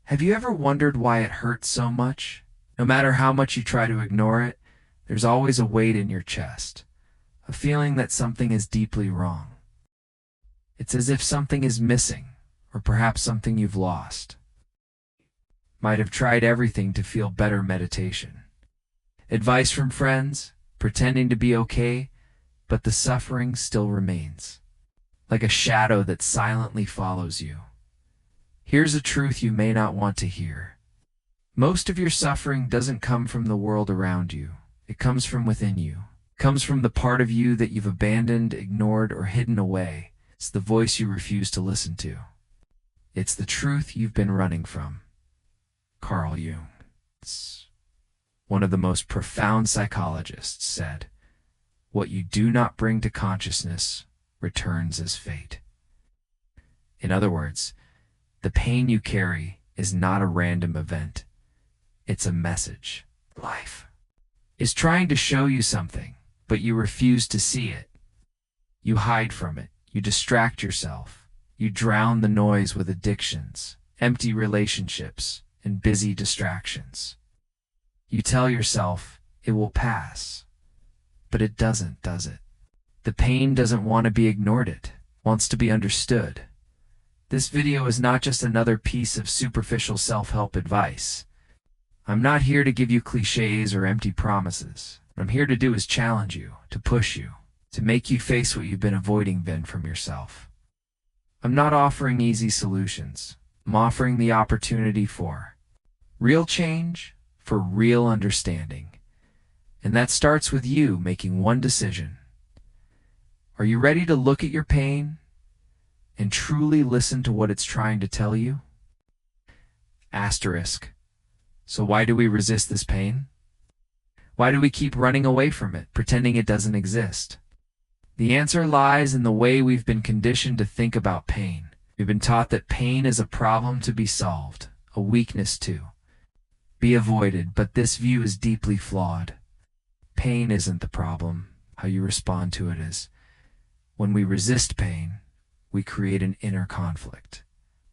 Have you ever wondered why it hurts so much? No matter how much you try to ignore it, there's always a weight in your chest, a feeling that something is deeply wrong. It's as if something is missing, or perhaps something you've lost. Might have tried everything to feel better: meditation, advice from friends, pretending to be okay, but the suffering still remains, like a shadow that silently follows you. Here's a truth you may not want to hear. Most of your suffering doesn't come from the world around you. It comes from within you. It comes from the part of you that you've abandoned, ignored, or hidden away. It's the voice you refuse to listen to. It's the truth you've been running from. Carl Jung, one of the most profound psychologists, said, "What you do not bring to consciousness returns as fate." In other words, the pain you carry is not a random event. It's a message. Life is trying to show you something, but you refuse to see it. You hide from it. You distract yourself. You drown the noise with addictions, empty relationships, and busy distractions. You tell yourself it will pass, but it doesn't, does it? The pain doesn't want to be ignored. It wants to be understood. This video is not just another piece of superficial self-help advice. I'm not here to give you cliches or empty promises. What I'm here to do is challenge you, to push you, to make you face what you've been avoiding from yourself. I'm not offering easy solutions. I'm offering the opportunity for real change, for real understanding. And that starts with you making one decision. Are you ready to look at your pain and truly listen to what it's trying to tell you? Asterisk. So why do we resist this pain? Why do we keep running away from it, pretending it doesn't exist? The answer lies in the way we've been conditioned to think about pain. We've been taught that pain is a problem to be solved, a weakness to be avoided, but this view is deeply flawed. Pain isn't the problem. How you respond to it is. When we resist pain, we create an inner conflict.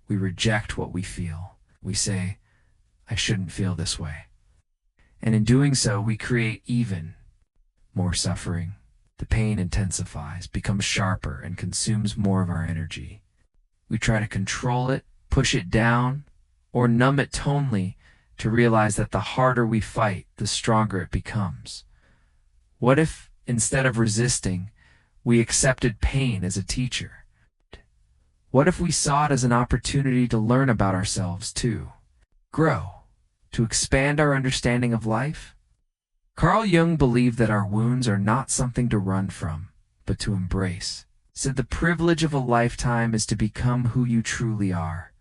We reject what we feel. We say, "I shouldn't feel this way." And in doing so, we create even more suffering. The pain intensifies, becomes sharper, and consumes more of our energy. We try to control it, push it down, or numb it tonally to realize that the harder we fight, the stronger it becomes. What if, instead of resisting, we accepted pain as a teacher? What if we saw it as an opportunity to learn about ourselves too, grow, to expand our understanding of life? Carl Jung believed that our wounds are not something to run from, but to embrace. He said the privilege of a lifetime is to become who you truly are.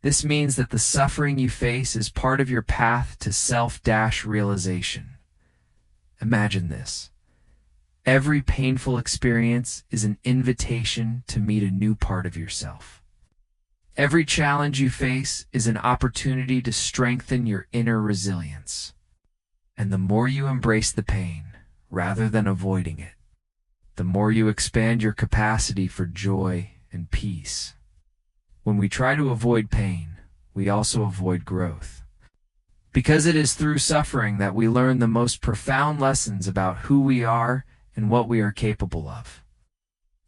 This means that the suffering you face is part of your path to self-realization. Imagine this. Every painful experience is an invitation to meet a new part of yourself. Every challenge you face is an opportunity to strengthen your inner resilience. And the more you embrace the pain, rather than avoiding it, the more you expand your capacity for joy and peace. When we try to avoid pain, we also avoid growth. Because it is through suffering that we learn the most profound lessons about who we are and what we are capable of.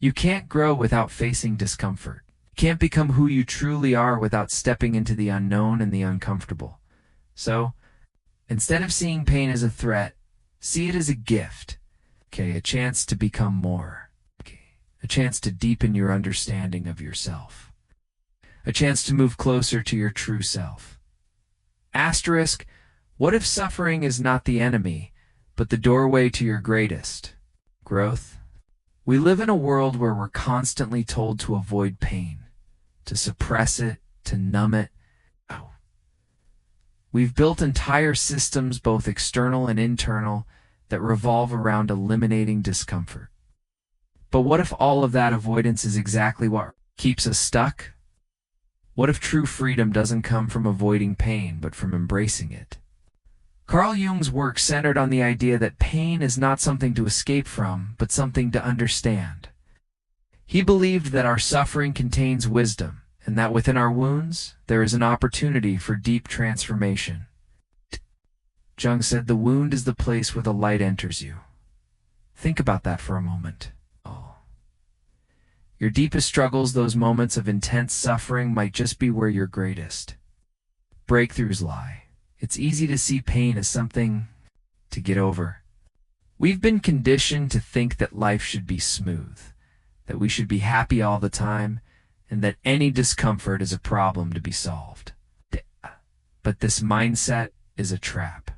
You can't grow without facing discomfort. You can't become who you truly are without stepping into the unknown and the uncomfortable. So, instead of seeing pain as a threat, see it as a gift. A chance to become more. A chance to deepen your understanding of yourself. A chance to move closer to your true self. Asterisk, what if suffering is not the enemy, but the doorway to your greatest growth? We live in a world where we're constantly told to avoid pain, to suppress it, to numb it. We've built entire systems, both external and internal, that revolve around eliminating discomfort. But what if all of that avoidance is exactly what keeps us stuck? What if true freedom doesn't come from avoiding pain, but from embracing it? Carl Jung's work centered on the idea that pain is not something to escape from, but something to understand. He believed that our suffering contains wisdom, and that within our wounds, there is an opportunity for deep transformation. Jung said the wound is the place where the light enters you. Think about that for a moment. Your deepest struggles, those moments of intense suffering, might just be where your greatest breakthroughs lie. It's easy to see pain as something to get over. We've been conditioned to think that life should be smooth, that we should be happy all the time, and that any discomfort is a problem to be solved. But this mindset is a trap.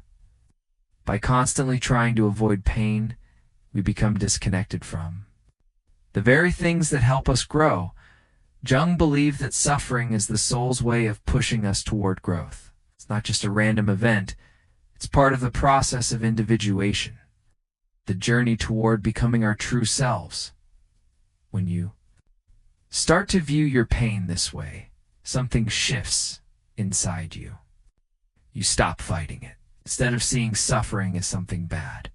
By constantly trying to avoid pain, we become disconnected from the very things that help us grow. Jung believed that suffering is the soul's way of pushing us toward growth. It's not just a random event, it's part of the process of individuation, the journey toward becoming our true selves. When you start to view your pain this way, something shifts inside you. You stop fighting it. Instead of seeing suffering as something bad,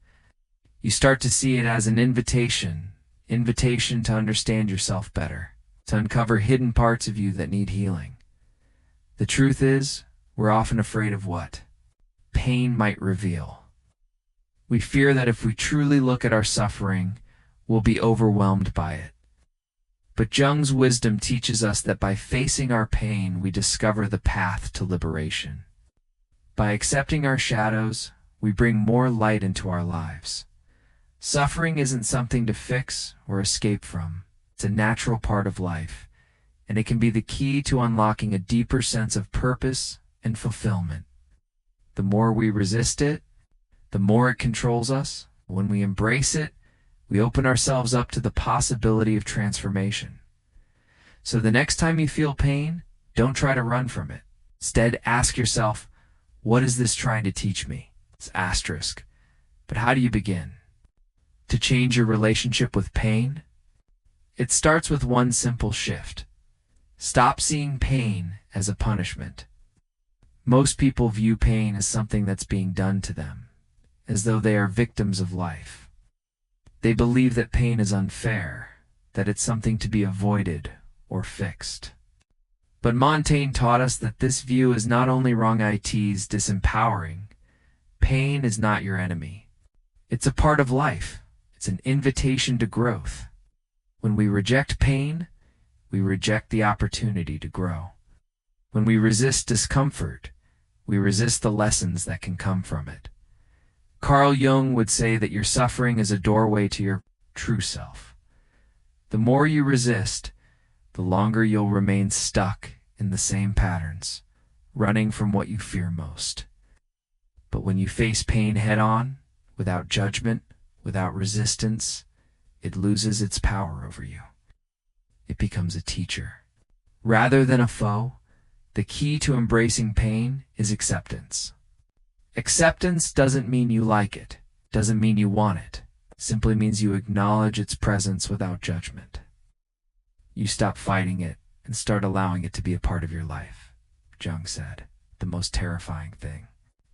you start to see it as an invitation to understand yourself better, to uncover hidden parts of you that need healing. The truth is, we're often afraid of what pain might reveal. We fear that if we truly look at our suffering, we'll be overwhelmed by it. But Jung's wisdom teaches us that by facing our pain, we discover the path to liberation. By accepting our shadows, we bring more light into our lives. Suffering isn't something to fix or escape from. It's a natural part of life, and it can be the key to unlocking a deeper sense of purpose and fulfillment. The more we resist it, the more it controls us. When we embrace it, we open ourselves up to the possibility of transformation. So the next time you feel pain, don't try to run from it. Instead, ask yourself, what is this trying to teach me? It's asterisk. But how do you begin to change your relationship with pain? It starts with one simple shift. Stop seeing pain as a punishment. Most people view pain as something that's being done to them, as though they are victims of life. They believe that pain is unfair, that it's something to be avoided or fixed. But Montaigne taught us that this view is not only wrong, it's disempowering. Pain is not your enemy. It's a part of life. It's an invitation to growth. When we reject pain, we reject the opportunity to grow. When we resist discomfort, we resist the lessons that can come from it. Carl Jung would say that your suffering is a doorway to your true self. The more you resist, the longer you'll remain stuck in the same patterns, running from what you fear most. But when you face pain head-on, without judgment, without resistance, it loses its power over you. It becomes a teacher. Rather than a foe, the key to embracing pain is acceptance. Acceptance doesn't mean you like it, doesn't mean you want it. It simply means you acknowledge its presence without judgment. You stop fighting it and start allowing it to be a part of your life. Jung said, the most terrifying thing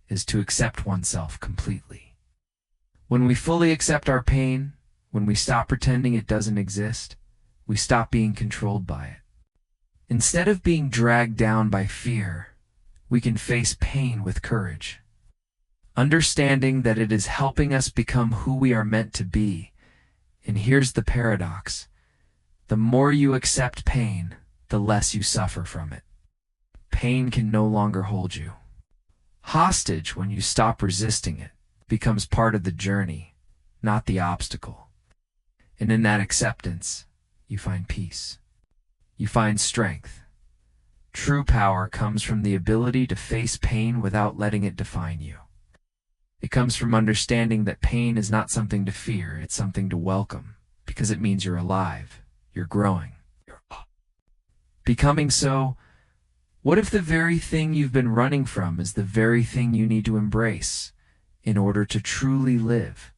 is to accept oneself completely. When we fully accept our pain, when we stop pretending it doesn't exist, we stop being controlled by it. Instead of being dragged down by fear, we can face pain with courage, understanding that it is helping us become who we are meant to be. And here's the paradox. The more you accept pain, the less you suffer from it. Pain can no longer hold you hostage when you stop resisting it. It becomes part of the journey, not the obstacle. And in that acceptance, you find peace. You find strength. True power comes from the ability to face pain without letting it define you. It comes from understanding that pain is not something to fear, it's something to welcome, because it means you're alive, you're growing, you're becoming. So, what if the very thing you've been running from is the very thing you need to embrace in order to truly live?